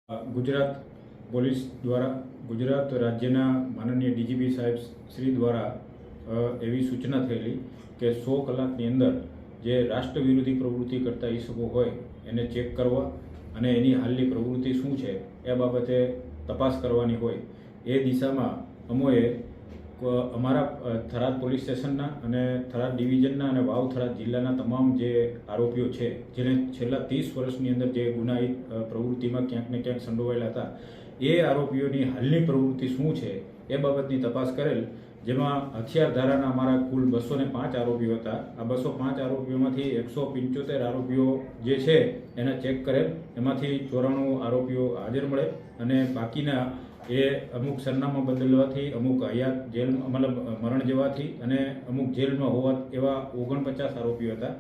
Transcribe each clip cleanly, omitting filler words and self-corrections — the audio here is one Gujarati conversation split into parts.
ગુજરાત પોલીસ દ્વારા ગુજરાત રાજ્યના માનનીય ડીજીપી સાહેબ શ્રી દ્વારા એવી સૂચના થયેલી કે 100 કલાકની અંદર જે રાષ્ટ્ર વિરોધી પ્રવૃત્તિ કરતા ઈસમો હોય એને ચેક કરવા અને એની હાલની પ્રવૃત્તિ શું છે એ બાબતે તપાસ કરવાની હોય એ દિશામાં અમોએ અમારા થરાદ પોલીસ સ્ટેશનના અને થરાદ ડિવિઝનના અને વાવ થરાદ જિલ્લાના તમામ જે આરોપીઓ છે જેને છેલ્લા 30 વર્ષની અંદર જે ગુનાહિત પ્રવૃત્તિમાં ક્યાંક ને ક્યાંક સંડોવાયેલા હતા એ આરોપીઓની હાલની પ્રવૃત્તિ શું છે એ બાબતની તપાસ કરેલ, જેમાં હથિયાર ધારાના અમારા કુલ 205 આરોપીઓ હતા. આ 205 આરોપીઓમાંથી 175 આરોપીઓ જે છે એને ચેક કરેલ, એમાંથી 94 આરોપીઓ હાજર મળે અને બાકીના એ અમુક સરનામા બદલવાથી, અમુક હયાત જેલ મતલબ મરણ જવાથી અને અમુક જેલમાં હોવા એવા 49 આરોપીઓ હતા.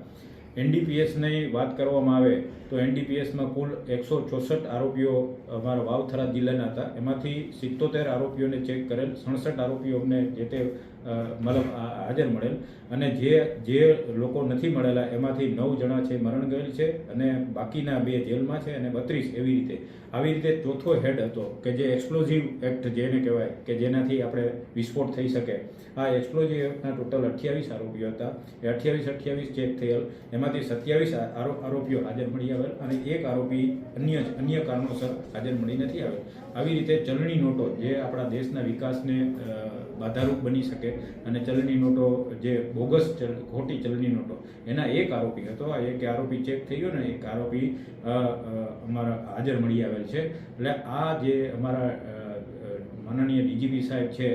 એનડીપીએસની વાત કરવામાં આવે તો એનડીપીએસમાં કુલ 164 આરોપીઓ અમારા વાવ થરાદ જિલ્લાના હતા. એમાંથી 77 આરોપીઓને ચેક કરેલ, 67 આરોપીઓ અમને જે તે મતલબ હાજર મળેલ અને જે લોકો નથી મળેલા એમાંથી 9 જણા છે મરણ ગયેલ છે અને બાકીના 2 જેલમાં છે અને 32 એવી રીતે. આવી રીતે ચોથો હેડ હતો કે જે એક્સપ્લોઝિવ એક્ટ જેને કહેવાય કે જેનાથી આપણે વિસ્ફોટ થઈ શકે. આ એક્સપ્લોઝિવ એક્ટના ટોટલ 28 આરોપીઓ હતા. એ 28 ચેક થયેલ, એમાંથી 27 આરોપીઓ હાજર મળી આવેલ અને એક આરોપી અન્ય કારણોસર હાજર મળી નથી આવેલ. આવી રીતે ચલણી નોટો જે આપણા દેશના વિકાસને બાધારૂપ બની શકે અને ચલણી નોટો જે બોગસ ખોટી ચલણી નોટો એના એક આરોપી હતો. આ એક આરોપી ચેક થઈ ગયો ને એક આરોપી અમારા હાજર મળી આવેલ છે. એટલે આ જે અમારા માનનીય ડીજીપી સાહેબ છે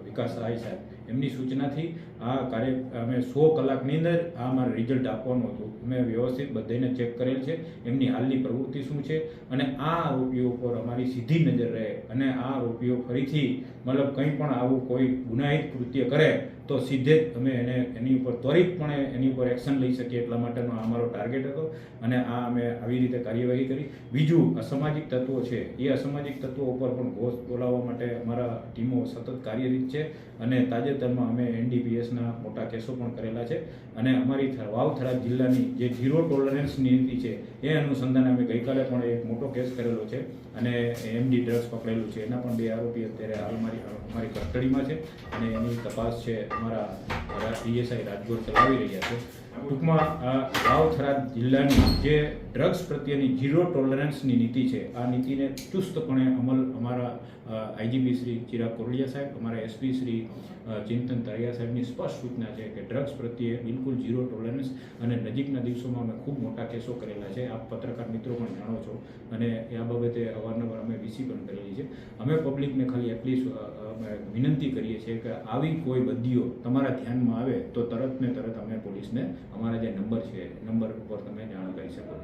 વિકાસ સહાય સાહેબ, એમની સૂચનાથી આ કાર્ય અમે 100 કલાકની અંદર આ અમારે રિઝલ્ટ આપવાનું હતું. અમે વ્યવસ્થિત બધાને ચેક કરેલ છે એમની હાલની પ્રવૃત્તિ શું છે અને આ આરોપીઓ ઉપર અમારી સીધી નજર રહે અને આ આરોપીઓ ફરીથી મતલબ કંઈ પણ આવું કોઈ ગુનાહિત કૃત્ય કરે તો સીધે જ અમે એની ઉપર ત્વરિતપણે એની ઉપર એક્શન લઈ શકીએ એટલા માટેનો આ અમારો ટાર્ગેટ હતો અને આ અમે આવી રીતે કાર્યવાહી કરી. બીજું, અસામાજિક તત્વો છે એ અસામાજિક તત્વો ઉપર પણ ઘોષ બોલાવવા માટે અમારા ટીમો સતત કાર્યરત છે અને તાજેતરમાં અમે એનડીપીએસના મોટા કેસો પણ કરેલા છે અને અમારી વાવ થરાદ જિલ્લાની જે ઝીરો ટોલરન્સની નીતિ છે એ અનુસંધાને અમે ગઈકાલે પણ એક મોટો કેસ કરેલો છે અને એમડી ડ્રગ્સ પકડેલું છે. એના પણ 2 આરોપી અત્યારે હાલ અમારી કસ્ટડીમાં છે અને એની તપાસ છે અમારા પીએસઆઈ રાજગોર ચલાવી રહ્યા છે. ટૂંકમાં વાવ થરાદ જિલ્લાની જે ડ્રગ્સ પ્રત્યેની ઝીરો ટોલરન્સની નીતિ છે આ નીતિને ચુસ્તપણે અમલ અમારા આઈજીપી શ્રી ચિરાગ કોરડિયા સાહેબ, અમારા એસપી શ્રી ચિંતન તરિયા સાહેબની સ્પષ્ટ સૂચના છે કે ડ્રગ્સ પ્રત્યે બિલકુલ ઝીરો ટોલરન્સ અને નજીકના દિવસોમાં અમે ખૂબ મોટા કેસો કરેલા છે. આપ પત્રકાર મિત્રો પણ જાણો છો અને આ બાબતે અવારનવાર અમે વીસી પણ કરેલી છે. અમે પબ્લિકને ખાલી એટલી વિનંતી કરીએ છીએ કે આવી કોઈ બદીઓ તમારા ધ્યાનમાં આવે તો તરત ને તરત અમે પોલીસને અમારા જે નંબર છે નંબર ઉપર તમે જાણ કરી શકો.